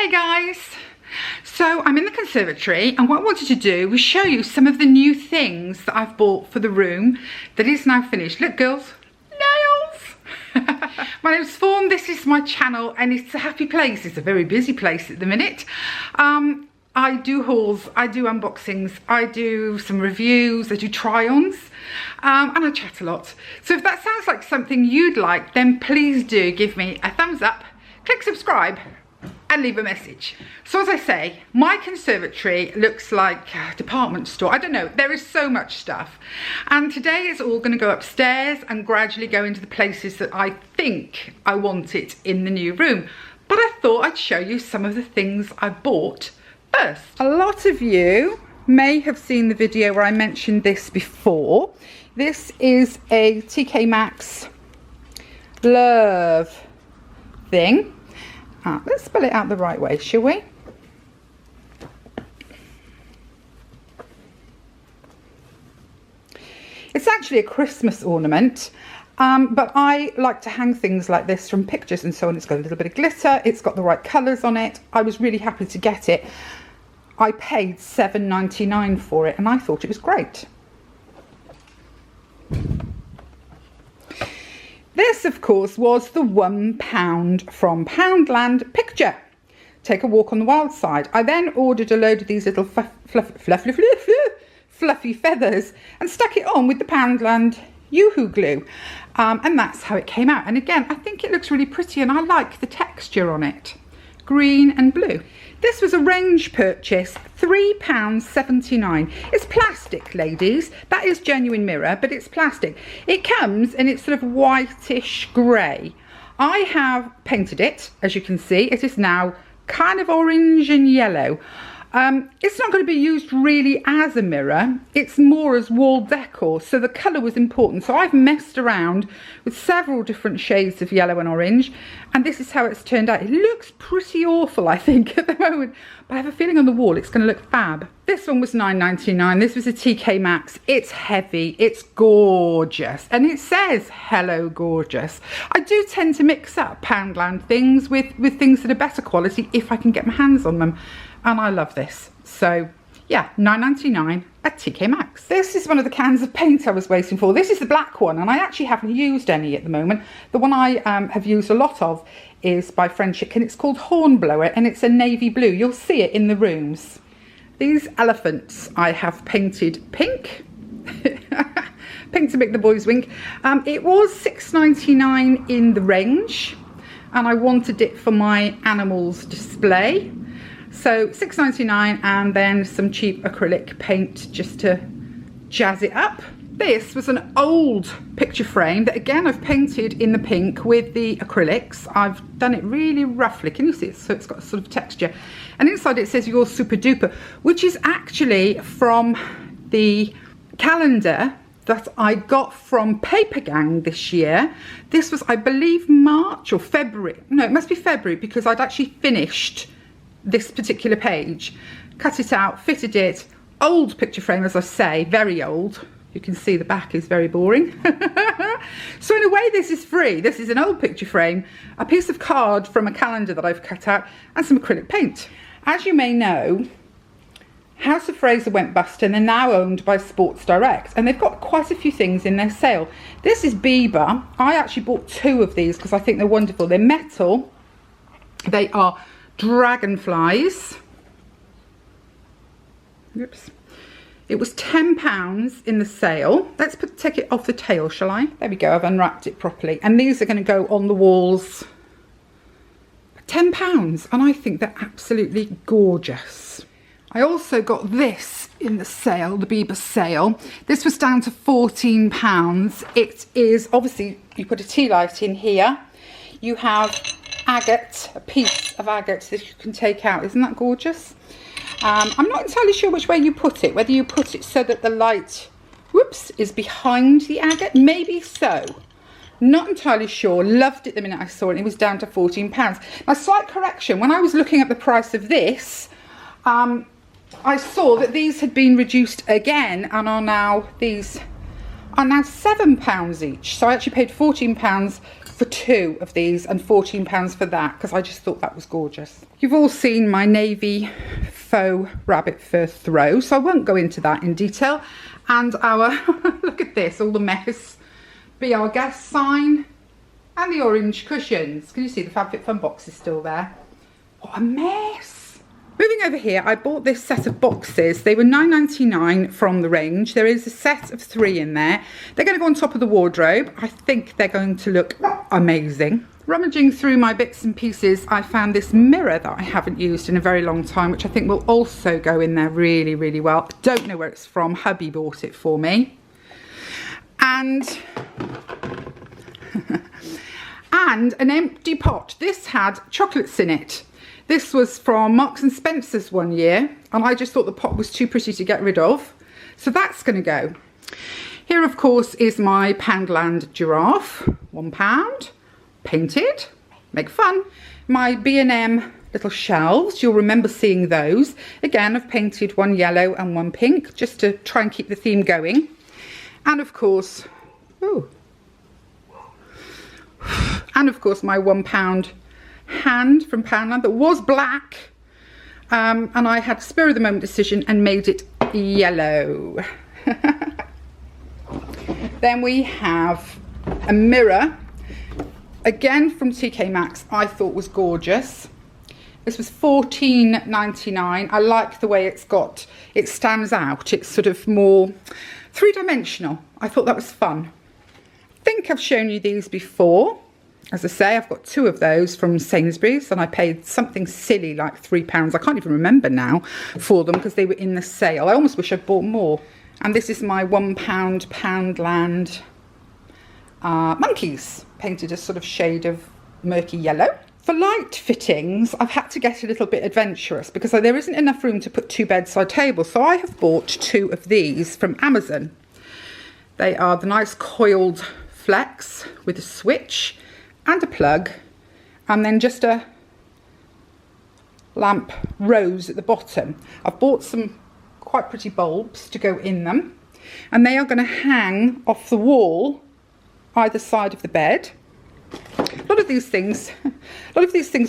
Hey guys, so I'm in the conservatory and what I wanted to do was show you some of the new things that I've bought for the room that is now finished. Look girls, nails! My name's Fawn, this is my channel and it's a happy place. It's a very busy place at the minute. I do hauls, I do unboxings, I do some reviews, I do try-ons, and I chat a lot. So if that sounds like something you'd like, then please do give me a thumbs up, click subscribe, and leave a message. So as I say, my conservatory looks like a department store. I don't know, there is so much stuff. And today it's all going to go upstairs and gradually go into the places that I think I want it in the new room. But I thought I'd show you some of the things I bought first. A lot of you may have seen the video where I mentioned this before. This is a TK Maxx love thing. Let's spell it out the right way, shall we? It's actually a Christmas ornament, but I like to hang things like this from pictures and so on. It's got a little bit of glitter, it's got the right colours on it. I was really happy to get it. I paid $7.99 for it and I thought it was great. This, of course, was the £1 from Poundland picture. Take a walk on the wild side. I then ordered a load of these little fluffy feathers and stuck it on with the Poundland Yoo-hoo glue. And that's how it came out. And again, I think it looks really pretty and I like the texture on it. Green and blue. This was a range purchase, £3.79. It's plastic, ladies. That is genuine mirror, but it's plastic. It comes and it's sort of whitish grey. I have painted it, as you can see. It is now kind of orange and yellow. It's not going to be used really as a mirror. It's more as wall decor, so the colour was important. So I've messed around with several different shades of yellow and orange, and this is how it's turned out. It looks pretty awful, I think, at the moment, but I have a feeling on the wall it's going to look fab. This one was $9.99. This was a TK Maxx. It's heavy, it's gorgeous, and it says hello gorgeous. I do tend to mix up Poundland things with things that are better quality if I can get my hands on them. And I love this. So yeah, $9.99 at TK Maxx. This is one of the cans of paint I was waiting for. This is the black one and I actually haven't used any at the moment. The one I have used a lot of is by Friendship and it's called Hornblower and it's a navy blue. You'll see it in the rooms. These elephants I have painted pink. Pink to make the boys wink. It was $6.99 in the range and I wanted it for my animals display. So $6.99 and then some cheap acrylic paint just to jazz it up. This was an old picture frame that again I've painted in the pink with the acrylics. I've done it really roughly. Can you see it? So it's got a sort of texture. And inside it says "You're super duper," which is actually from the calendar that I got from Paper Gang this year. This was, I believe, March or February. No, it must be February because I'd actually finished this particular page, cut it out, fitted it. Old picture frame, as I say, very old. You can see the back is very boring. So in a way this is free. This is an old picture frame, a piece of card from a calendar that I've cut out and some acrylic paint. As you may know, House of Fraser went bust and they're now owned by Sports Direct and they've got quite a few things in their sale. This is Bieber. I actually bought two of these because I think they're wonderful. They're metal. They are dragonflies. Oops. It was £10 in the sale. Let's take it off the tail, shall I? There we go, I've unwrapped it properly. And these are going to go on the walls. £10 and I think they're absolutely gorgeous. I also got this in the sale, the Bieber sale. This was down to £14. It is, obviously, you put a tea light in here. You have agate, a piece of agate that you can take out. Isn't that gorgeous? I'm not entirely sure which way you put it, whether you put it so that the light, whoops, is behind the agate. Maybe so. Not entirely sure. Loved it the minute I saw it. It was down to £14. Now, slight correction. When I was looking at the price of this, I saw that these had been reduced again and are now, these are now £7 each. So I actually paid £14 for 2 of these and £14 for that, because I just thought that was gorgeous. You've all seen my navy faux rabbit fur throw, so I won't go into that in detail. And our, look at this, all the mess. Be Our Guest sign and the orange cushions. Can you see the FabFitFun box is still there? What a mess. Moving over here, I bought this set of boxes. They were £9.99 from the range. There is a set of 3 in there. They're going to go on top of the wardrobe. I think they're going to look amazing. Rummaging through my bits and pieces, I found this mirror that I haven't used in a very long time, which I think will also go in there really, really well. Don't know where it's from. Hubby bought it for me. And and an empty pot. This had chocolates in it. This was from Marks and Spencer's one year, and I just thought the pot was too pretty to get rid of. So that's going to go. Here, of course, is my Poundland giraffe, £1, painted, make fun. My B&M little shelves, you'll remember seeing those. Again, I've painted 1 yellow and 1 pink, just to try and keep the theme going. And of course, ooh. And of course, my £1 hand from Poundland that was black, and I had spur of the moment decision and made it yellow. Then we have a mirror, again from TK Maxx. I thought was gorgeous. This was £14.99. I like the way it stands out. It's sort of more 3-dimensional. I thought that was fun. I think I've shown you these before. As I say, I've got 2 of those from Sainsbury's, and I paid something silly like £3. I can't even remember now for them because they were in the sale. I almost wish I'd bought more. And this is my £1 Poundland monkeys, painted a sort of shade of murky yellow. For light fittings, I've had to get a little bit adventurous because there isn't enough room to put 2 bedside tables. So I have bought 2 of these from Amazon. They are the nice coiled flex with a switch and a plug, and then just a lamp rose at the bottom. I've bought some quite pretty bulbs to go in them, and they are going to hang off the wall either side of the bed. A lot of these things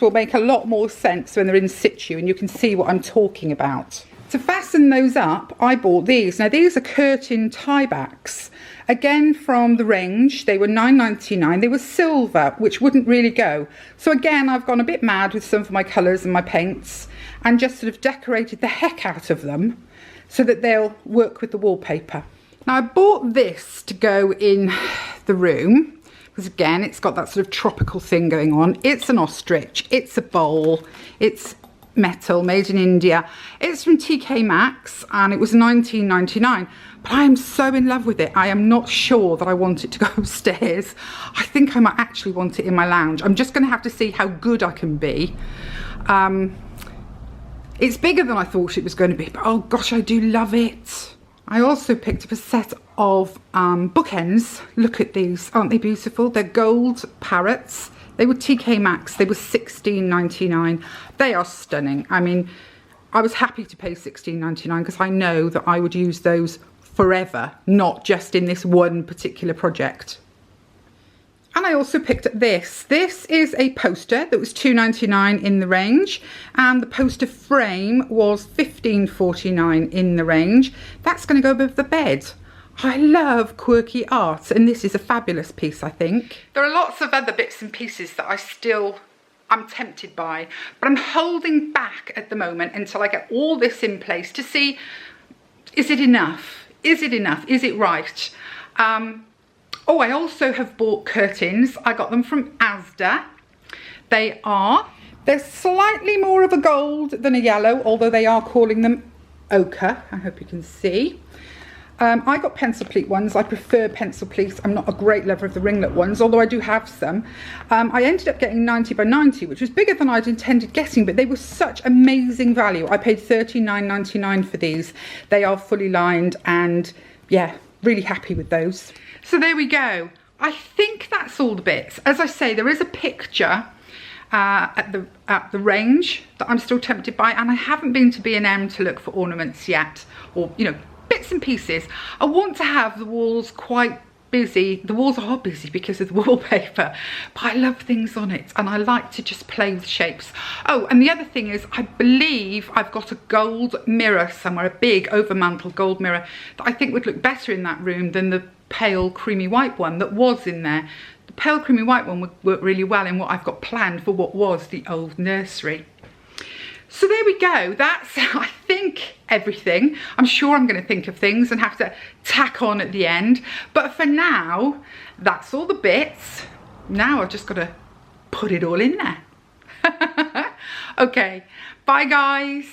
will make a lot more sense when they're in situ and you can see what I'm talking about. To fasten those up, I bought these. Now these are curtain tiebacks. Again from the range, they were £9.99. They were silver, which wouldn't really go. So again, I've gone a bit mad with some of my colours and my paints and just sort of decorated the heck out of them so that they'll work with the wallpaper. Now I bought this to go in the room because again, it's got that sort of tropical thing going on. It's an ostrich, it's a bowl, it's metal, made in India. It's from TK Maxx and it was £19.99. But I am so in love with it. I am not sure that I want it to go upstairs. I think I might actually want it in my lounge. I'm just going to have to see how good I can be. It's bigger than I thought it was going to be, but oh gosh, I do love it. I also picked up a set of bookends. Look at these, aren't they beautiful? They're gold parrots. They were TK Maxx, they were £16.99. They are stunning. I mean, I was happy to pay £16.99 because I know that I would use those forever, not just in this one particular project. And I also picked up this. This is a poster that was £2.99 in the range, and the poster frame was £15.49 in the range. That's going to go above the bed. I love quirky art, and this is a fabulous piece, I think. There are lots of other bits and pieces that I'm tempted by, but I'm holding back at the moment until I get all this in place to see, is it enough? Is it enough? Is it right? Oh, I also have bought curtains. I got them from Asda. They're slightly more of a gold than a yellow, although they are calling them ochre. I hope you can see. I got pencil pleat ones. I prefer pencil pleats. I'm not a great lover of the ringlet ones, although I do have some. I ended up getting 90 by 90, which was bigger than I'd intended getting, but they were such amazing value. I paid £39.99 for these. They are fully lined and yeah, really happy with those. So there we go. I think that's all the bits. As I say, there is a picture at the range that I'm still tempted by, and I haven't been to B&M to look for ornaments yet, or, you know, bits and pieces. I want to have the walls quite busy. The walls are busy because of the wallpaper, but I love things on it and I like to just play with shapes. Oh, and the other thing is, I believe I've got a gold mirror somewhere, a big overmantel gold mirror that I think would look better in that room than the pale creamy white one that was in there. The pale creamy white one would work really well in what I've got planned for what was the old nursery. So there we go. That's, I think, everything. I'm sure I'm going to think of things and have to tack on at the end. But for now, that's all the bits. Now I've just got to put it all in there. Okay, bye guys.